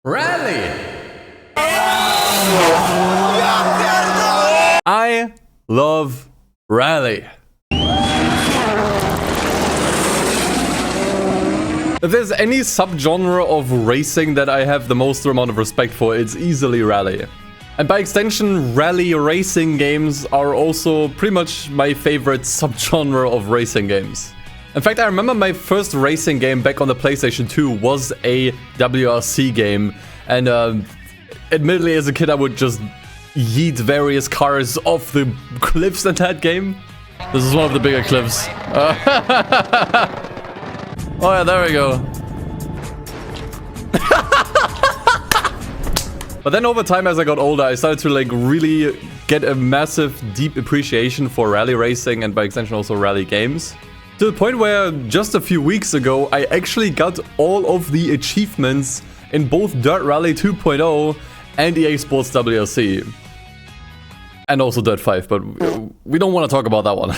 Rally! I love Rally. If there's any subgenre of racing that I have the most amount of respect for, it's easily Rally. And by extension, rally racing games are also pretty much my favorite subgenre of racing games. In fact, I remember my first racing game back on the PlayStation 2 was a WRC game. And admittedly, as a kid, I would just yeet various cars off the cliffs in that game. This is one of the bigger cliffs. Oh yeah, there we go. But then over time, as I got older, I started to like really get a massive, deep appreciation for rally racing and by extension also rally games. To the point where just a few weeks ago, I actually got all of the achievements in both Dirt Rally 2.0 and EA Sports WRC. And also Dirt 5, but we don't want to talk about that one.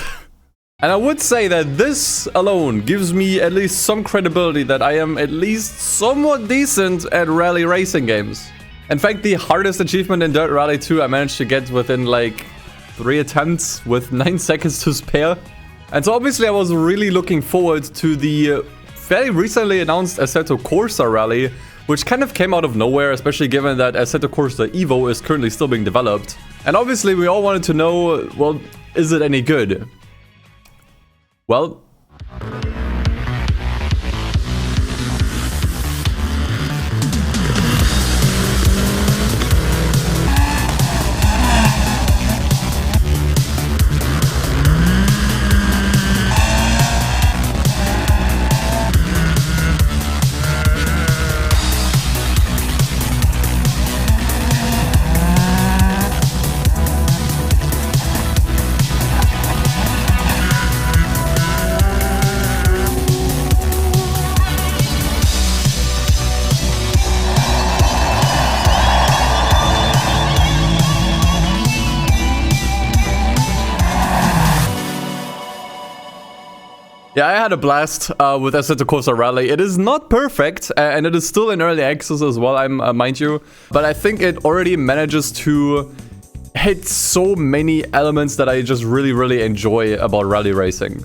And I would say that this alone gives me at least some credibility that I am at least somewhat decent at rally racing games. In fact, the hardest achievement in Dirt Rally 2 I managed to get within like 3 attempts with 9 seconds to spare. And so obviously I was really looking forward to the fairly recently announced Assetto Corsa Rally, which kind of came out of nowhere, especially given that Assetto Corsa Evo is currently still being developed. And obviously we all wanted to know, well, is it any good? Well... Yeah, I had a blast with Assetto Corsa Rally. It is not perfect, and it is still in early access as well, mind you. But I think it already manages to hit so many elements that I just really, really enjoy about rally racing.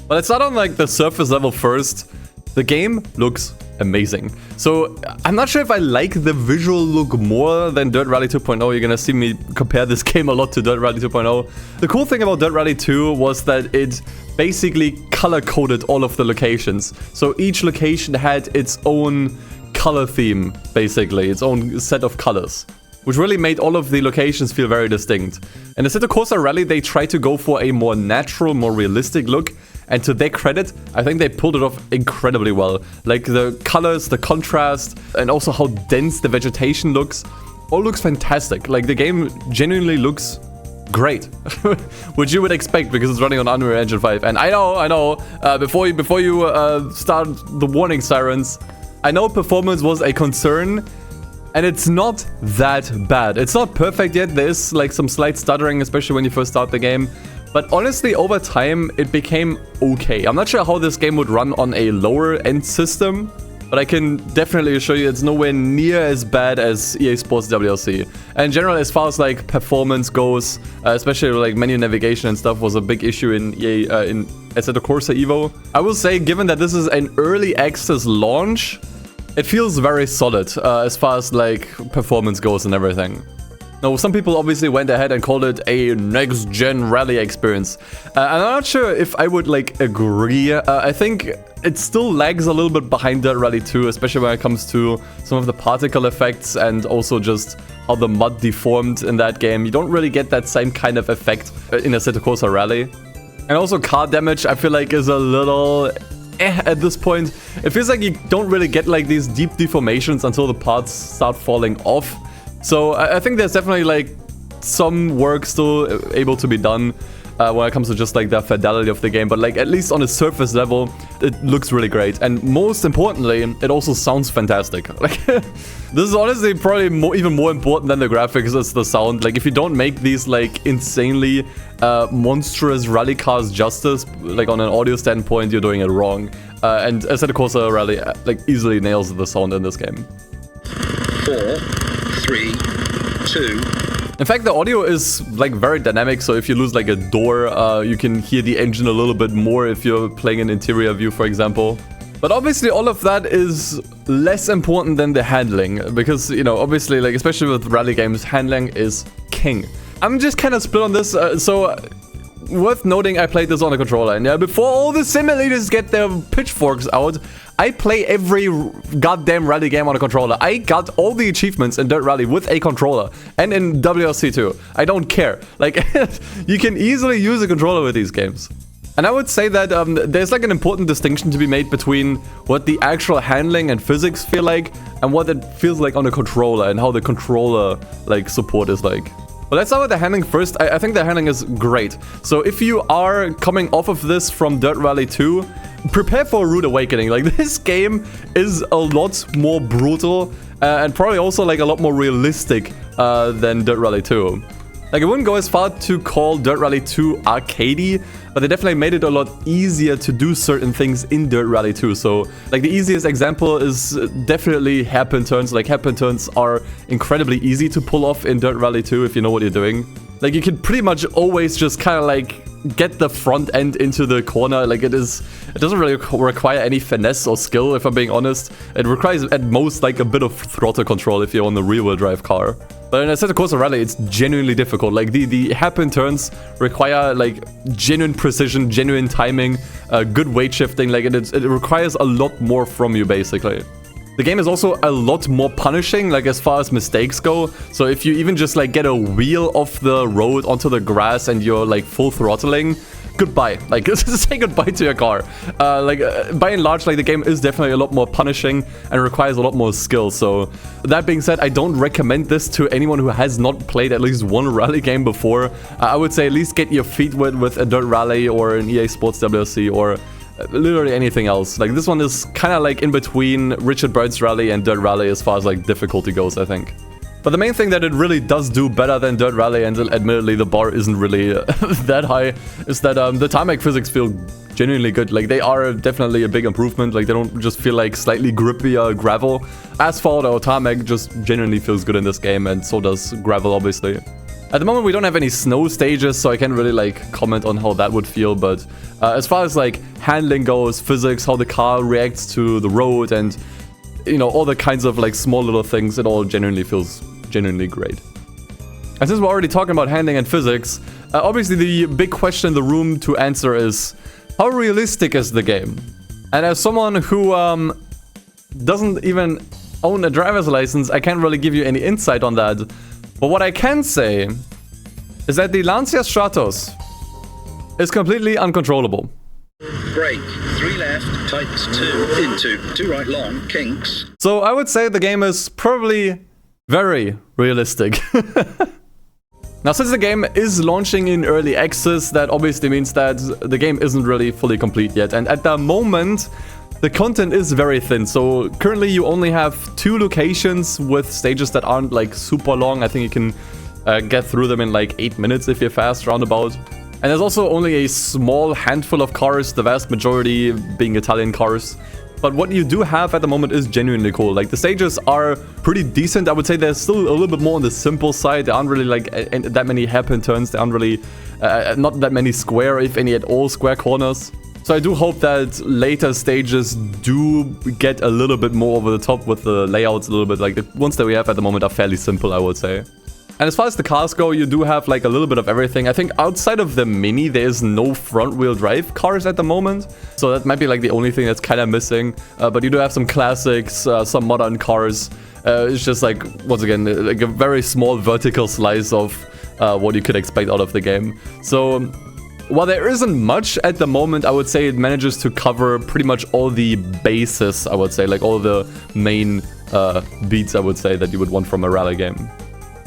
But let's start on like the surface level first. The game looks amazing. So I'm not sure if I like the visual look more than Dirt Rally 2.0. You're gonna see me compare this game a lot to Dirt Rally 2.0. The cool thing about Dirt Rally 2 was that it basically color-coded all of the locations. So each location had its own color theme, basically, its own set of colors, which really made all of the locations feel very distinct. In Assetto Corsa Rally, they tried to go for a more natural, more realistic look, and to their credit, I think they pulled it off incredibly well. Like the colors, the contrast, and also how dense the vegetation looks, all looks fantastic. Like the game genuinely looks great, which you would expect because it's running on Unreal Engine 5. And I know, before you start the warning sirens, I know performance was a concern, and it's not that bad. It's not perfect yet. There is like some slight stuttering, especially when you first start the game. But honestly, over time, it became okay. I'm not sure how this game would run on a lower end system, but I can definitely assure you it's nowhere near as bad as EA Sports WRC. And in general, as far as like performance goes, especially like menu navigation and stuff was a big issue in in Assetto Corsa Evo. I will say, given that this is an early access launch, it feels very solid as far as like performance goes and everything. Now, some people obviously went ahead and called it a next-gen rally experience. And I'm not sure if I would, like, agree. I think it still lags a little bit behind Dirt Rally 2, especially when it comes to some of the particle effects and also just how the mud deformed in that game. You don't really get that same kind of effect in Assetto Corsa Rally. And also car damage, I feel like, is a little... at this point. It feels like you don't really get, like, these deep deformations until the parts start falling off. So I think there's definitely like some work still able to be done when it comes to just like the fidelity of the game. But like at least on a surface level, it looks really great. And most importantly, it also sounds fantastic. Like this is honestly probably even more important than the graphics is the sound. Like if you don't make these like insanely monstrous rally cars justice, like on an audio standpoint, you're doing it wrong. And Assetto Corsa Rally like easily nails the sound in this game. 4, 3, 2. In fact, the audio is like very dynamic, so if you lose like a door, you can hear the engine a little bit more if you're playing an interior view, for example. But obviously all of that is less important than the handling, because, you know, obviously, like, especially with rally games, handling is king. I'm just kind of split on this, so worth noting, I played this on a controller, and before all the simulators get their pitchforks out, I play every goddamn rally game on a controller. I got all the achievements in Dirt Rally with a controller, and in WRC too. I don't care. Like, you can easily use a controller with these games. And I would say that there's like an important distinction to be made between what the actual handling and physics feel like and what it feels like on a controller and how the controller like support is like. But let's start with the handling first. I think the handling is great. So if you are coming off of this from Dirt Rally 2, prepare for a rude awakening. Like, this game is a lot more brutal and probably also like a lot more realistic than Dirt Rally 2. Like, I wouldn't go as far to call Dirt Rally 2 arcadey, but they definitely made it a lot easier to do certain things in Dirt Rally 2. So, like, the easiest example is definitely hairpin turns. Like, hairpin turns are incredibly easy to pull off in Dirt Rally 2 if you know what you're doing. Like, you can pretty much always just kind of like get the front end into the corner. Like, it doesn't really require any finesse or skill, if I'm being honest. It requires at most like a bit of throttle control if you're on the rear-wheel drive car. But in Assetto Corsa Rally, it's genuinely difficult. Like, the hairpin turns require like genuine precision, genuine timing, good weight shifting. Like, it requires a lot more from you, basically. The game is also a lot more punishing, like, as far as mistakes go. So if you even just like get a wheel off the road onto the grass and you're like full throttling, goodbye. Like, say goodbye to your car. By and large, like, the game is definitely a lot more punishing and requires a lot more skill. So that being said, I don't recommend this to anyone who has not played at least one rally game before. I would say at least get your feet wet with a Dirt Rally or an EA Sports WRC or literally anything else. Like, this one is kind of like in between Richard Bird's Rally and Dirt Rally as far as like difficulty goes, I think. But the main thing that it really does do better than Dirt Rally, and admittedly the bar isn't really that high, is that the tarmac physics feel genuinely good. Like, they are definitely a big improvement. Like, they don't just feel like slightly grippier gravel. Asphalt or tarmac just genuinely feels good in this game, and so does gravel, obviously. At the moment, we don't have any snow stages, so I can't really like comment on how that would feel. But as far as like handling goes, physics, how the car reacts to the road, and, you know, all the kinds of like small little things, it all genuinely feels genuinely great. And since we're already talking about handling and physics, obviously the big question in the room to answer is, how realistic is the game? And as someone who doesn't even own a driver's license, I can't really give you any insight on that. But what I can say is that the Lancia Stratos is completely uncontrollable. Brake, 3 left, tightens 2 into 2 right long, kinks. So I would say the game is probably very realistic. Now, since the game is launching in early access, that obviously means that the game isn't really fully complete yet. And at the moment, the content is very thin. So currently you only have 2 locations with stages that aren't like super long. I think you can get through them in like 8 minutes if you're fast, roundabout. And there's also only a small handful of cars, the vast majority being Italian cars. But what you do have at the moment is genuinely cool. Like, the stages are pretty decent. I would say they're still a little bit more on the simple side. There aren't really like that many hairpin turns. There aren't really not that many square, if any at all, square corners. So I do hope that later stages do get a little bit more over the top with the layouts a little bit. Like, the ones that we have at the moment are fairly simple, I would say. And as far as the cars go, you do have like a little bit of everything. I think outside of the Mini, there is no front-wheel drive cars at the moment. So that might be like the only thing that's kind of missing. But you do have some classics, some modern cars. It's just like, once again, like a very small vertical slice of what you could expect out of the game. So while there isn't much at the moment, I would say it manages to cover pretty much all the bases, I would say. Like all the main beats, I would say, that you would want from a rally game.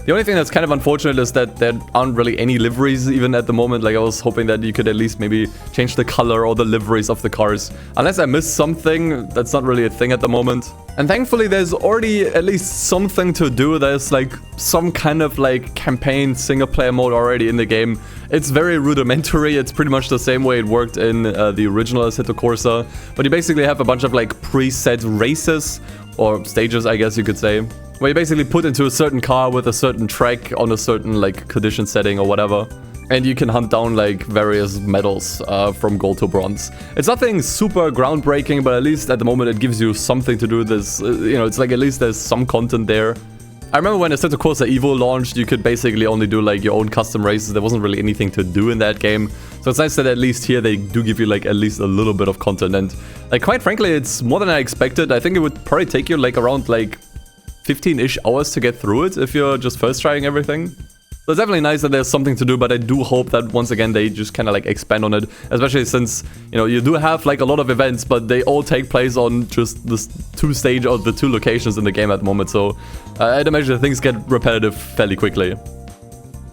The only thing that's kind of unfortunate is that there aren't really any liveries even at the moment. Like, I was hoping that you could at least maybe change the color or the liveries of the cars. Unless I missed something, that's not really a thing at the moment. And thankfully, there's already at least something to do. There's like some kind of like campaign single player mode already in the game. It's very rudimentary. It's pretty much the same way it worked in the original Assetto Corsa. But you basically have a bunch of like preset races or stages, I guess you could say. where you basically put into a certain car with a certain track on a certain like condition setting or whatever. And you can hunt down like various medals from gold to bronze. It's nothing super groundbreaking, but at least at the moment it gives you something to do. This, it's like at least there's some content there. I remember when Assetto Corsa Evo launched, you could basically only do like your own custom races. There wasn't really anything to do in that game. So it's nice that at least here they do give you like at least a little bit of content. And like quite frankly, it's more than I expected. I think it would probably take you like around like 15-ish hours to get through it if you're just first trying everything. So it's definitely nice that there's something to do, but I do hope that once again they just kind of like expand on it, especially since, you do have like a lot of events, but they all take place on just this 2 stage or the 2 locations in the game at the moment. So I'd imagine that things get repetitive fairly quickly.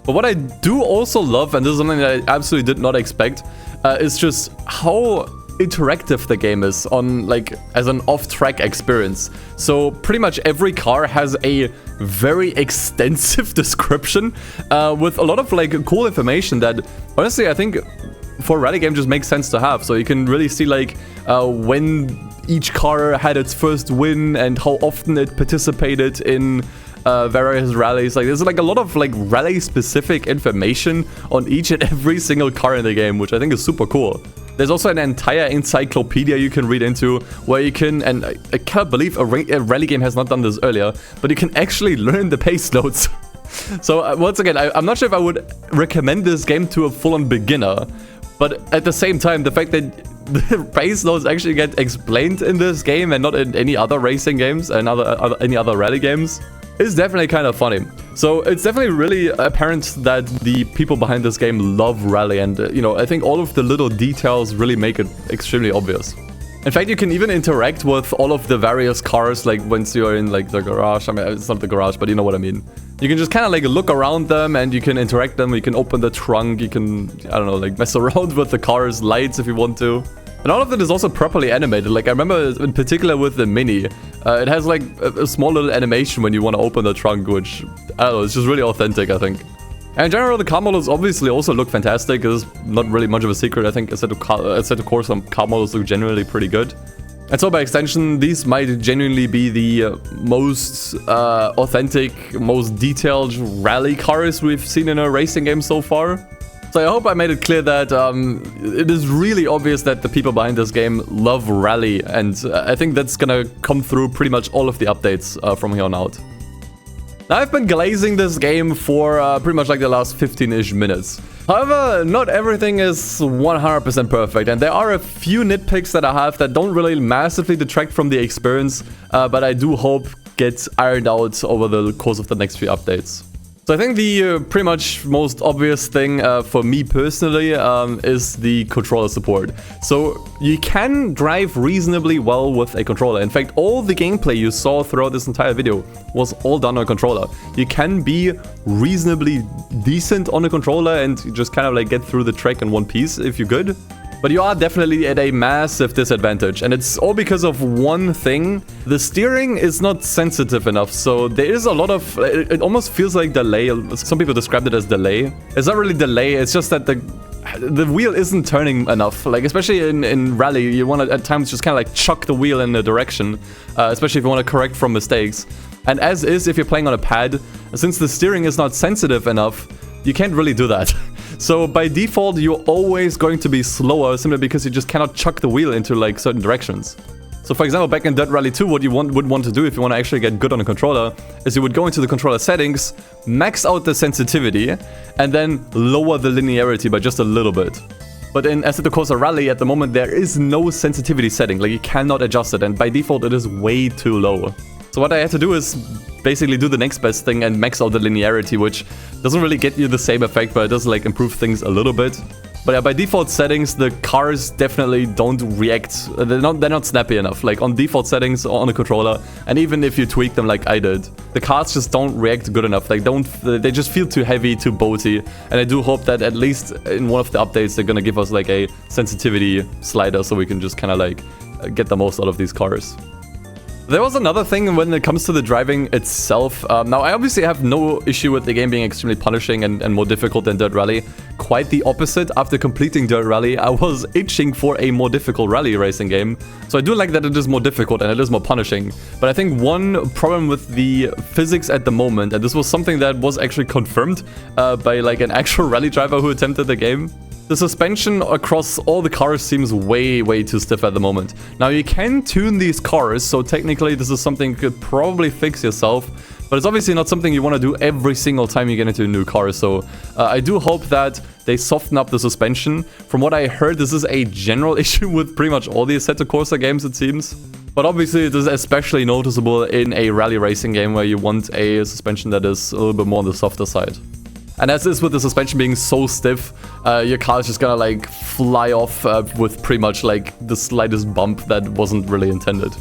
But what I do also love, and this is something that I absolutely did not expect, is just how interactive the game is on like as an off-track experience. So pretty much every car has a very extensive description with a lot of like cool information that honestly I think for a rally game just makes sense to have. So you can really see like when each car had its first win and how often it participated in various rallies. Like there's like a lot of like rally specific information on each and every single car in the game, which I think is super cool. There's also an entire encyclopedia you can read into where you can, and I can't believe a rally game has not done this earlier, but you can actually learn the pace notes. So once again, I'm not sure if I would recommend this game to a full-on beginner, but at the same time, the fact that the pace notes actually get explained in this game and not in any other racing games and any other rally games is definitely kind of funny. So it's definitely really apparent that the people behind this game love rally, and I think all of the little details really make it extremely obvious. In fact, you can even interact with all of the various cars, like once you're in like the garage. I mean, it's not the garage, but you know what I mean. You can just kind of like look around them and you can interact them. You can open the trunk. You can, I don't know, like mess around with the car's lights if you want to. And all of it is also properly animated. Like I remember in particular with the Mini, it has like a small little animation when you want to open the trunk, which, I don't know, it's just really authentic, I think. And in general, the car models obviously also look fantastic. It's not really much of a secret. I think Assetto Corsa car models look generally pretty good. And so by extension, these might genuinely be the most authentic, most detailed rally cars we've seen in a racing game so far. So I hope I made it clear that it is really obvious that the people behind this game love rally, and I think that's gonna come through pretty much all of the updates from here on out. Now I've been glazing this game for pretty much like the last 15-ish minutes. However, not everything is 100% perfect, and there are a few nitpicks that I have that don't really massively detract from the experience, but I do hope gets ironed out over the course of the next few updates. So I think the pretty much most obvious thing for me personally is the controller support. So you can drive reasonably well with a controller. In fact, all the gameplay you saw throughout this entire video was all done on a controller. You can be reasonably decent on a controller and just kind of like get through the track in one piece if you're good. But you are definitely at a massive disadvantage, and it's all because of one thing. The steering is not sensitive enough, so there is a lot of... It almost feels like delay. Some people described it as delay. It's not really delay, it's just that the wheel isn't turning enough. Like, especially in rally, you want to at times just kind of like chuck the wheel in a direction, especially if you want to correct from mistakes. And as is, if you're playing on a pad, since the steering is not sensitive enough, you can't really do that. So by default, you're always going to be slower simply because you just cannot chuck the wheel into like certain directions. So for example, back in Dirt Rally 2, what you would want to do if you want to actually get good on a controller is you would go into the controller settings, max out the sensitivity, and then lower the linearity by just a little bit. But in Assetto Corsa Rally, at the moment, there is no sensitivity setting. Like, you cannot adjust it, and by default, it is way too low. So what I had to do is basically do the next best thing and max out the linearity, which doesn't really get you the same effect, but it does like improve things a little bit. But yeah, by default settings, the cars definitely don't react. They're not snappy enough. Like on default settings on a controller, and even if you tweak them like I did, the cars just don't react good enough. Like they just feel too heavy, too boaty. And I do hope that at least in one of the updates, they're gonna give us like a sensitivity slider so we can just kind of like get the most out of these cars. There was another thing when it comes to the driving itself. Now, I obviously have no issue with the game being extremely punishing and more difficult than Dirt Rally. Quite the opposite. After completing Dirt Rally, I was itching for a more difficult rally racing game. So I do like that it is more difficult and it is more punishing. But I think one problem with the physics at the moment, and this was something that was actually confirmed by like an actual rally driver who attempted the game. The suspension across all the cars seems way too stiff at the moment. Now, you can tune these cars, so technically this is something you could probably fix yourself, but it's obviously not something you want to do every single time you get into a new car, so I do hope that they soften up the suspension. From what I heard, this is a general issue with pretty much all the Assetto Corsa games, it seems. But obviously, it is especially noticeable in a rally racing game where you want a suspension that is a little bit more on the softer side. And as is with the suspension being so stiff, your car is just gonna like fly off with pretty much like the slightest bump that wasn't really intended.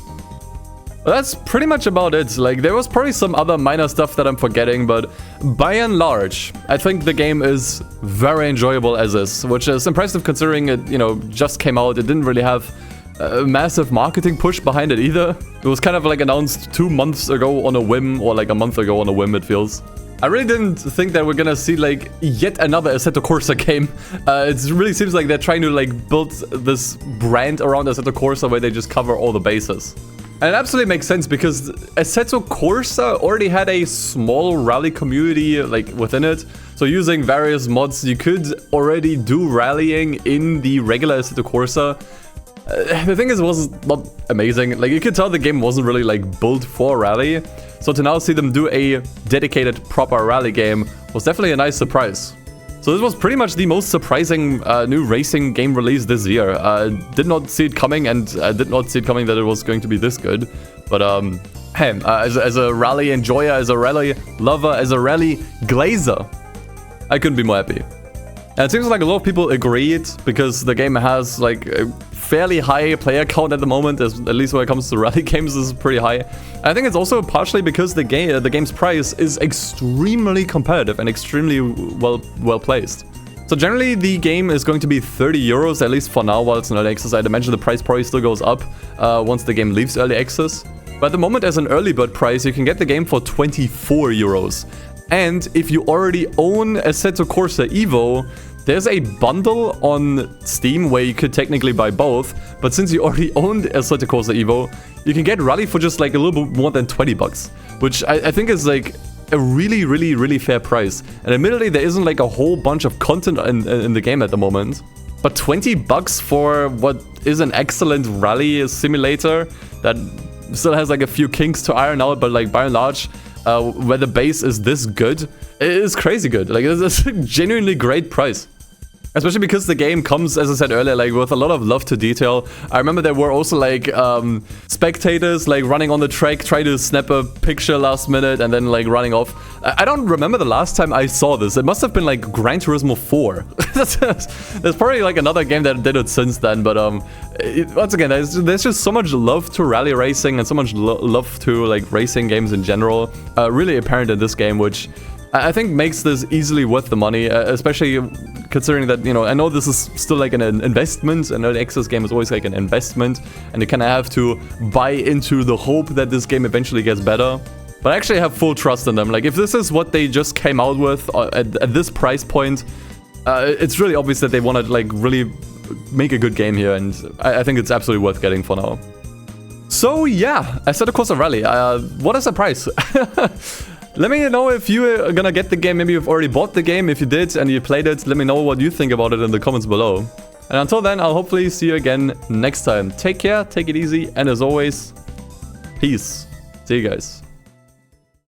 But that's pretty much about it. Like, there was probably some other minor stuff that I'm forgetting, but by and large, I think the game is very enjoyable as is, which is impressive considering it, you know, just came out. It didn't really have a massive marketing push behind it either. It was kind of like announced 2 months ago on a whim, or like a month ago on a whim, it feels. I really didn't think that we're gonna see like yet another Assetto Corsa game. It really seems like they're trying to like build this brand around Assetto Corsa where they just cover all the bases. And it absolutely makes sense because Assetto Corsa already had a small rally community like within it. So using various mods, you could already do rallying in the regular Assetto Corsa. The thing is, it was not amazing. Like, you could tell the game wasn't really like built for rally. So to now see them do a dedicated proper rally game was definitely a nice surprise. So this was pretty much the most surprising new racing game release this year. Did not see it coming, and I did not see it coming that it was going to be this good. But hey, as a rally enjoyer, as a rally lover, as a rally glazer, I couldn't be more happy. And it seems like a lot of people agreed because the game has like a fairly high player count at the moment, at least when it comes to rally games, this is pretty high. And I think it's also partially because the game's price is extremely competitive and extremely well placed. So generally the game is going to be 30 euros, at least for now while it's in early access. I'd imagine the price probably still goes up once the game leaves early access. But at the moment, as an early bird price, you can get the game for 24 euros. And if you already own Assetto Corsa Evo, there's a bundle on Steam where you could technically buy both, but since you already owned Assetto Corsa Evo, you can get Rally for just like a little bit more than 20 bucks, which I think is like a really fair price. And admittedly, there isn't like a whole bunch of content in the game at the moment, but 20 bucks for what is an excellent rally simulator that still has like a few kinks to iron out, but like by and large, where the base is this good, it is crazy good. Like, it's a genuinely great price. Especially because the game comes, as I said earlier, like with a lot of love to detail. I remember there were also like spectators like running on the track, trying to snap a picture last minute and then like running off. I don't remember the last time I saw this. It must have been like Gran Turismo 4. There's probably like another game that did it since then, but once again, there's just so much love to rally racing and so much love to like racing games in general. Really apparent in this game, which I think makes this easily worth the money, especially considering that, you know, I know this is still like an investment. An early access game is always like an investment, and you kind of have to buy into the hope that this game eventually gets better. But I actually have full trust in them. Like, if this is what they just came out with at this price point, it's really obvious that they want to like really make a good game here, and I think it's absolutely worth getting for now. So yeah, Assetto Corsa Rally. What a surprise! Let me know if you are gonna get the game. Maybe you've already bought the game. If you did and you played it, let me know what you think about it in the comments below. And until then, I'll hopefully see you again next time. Take care, take it easy, and as always, peace. See you guys.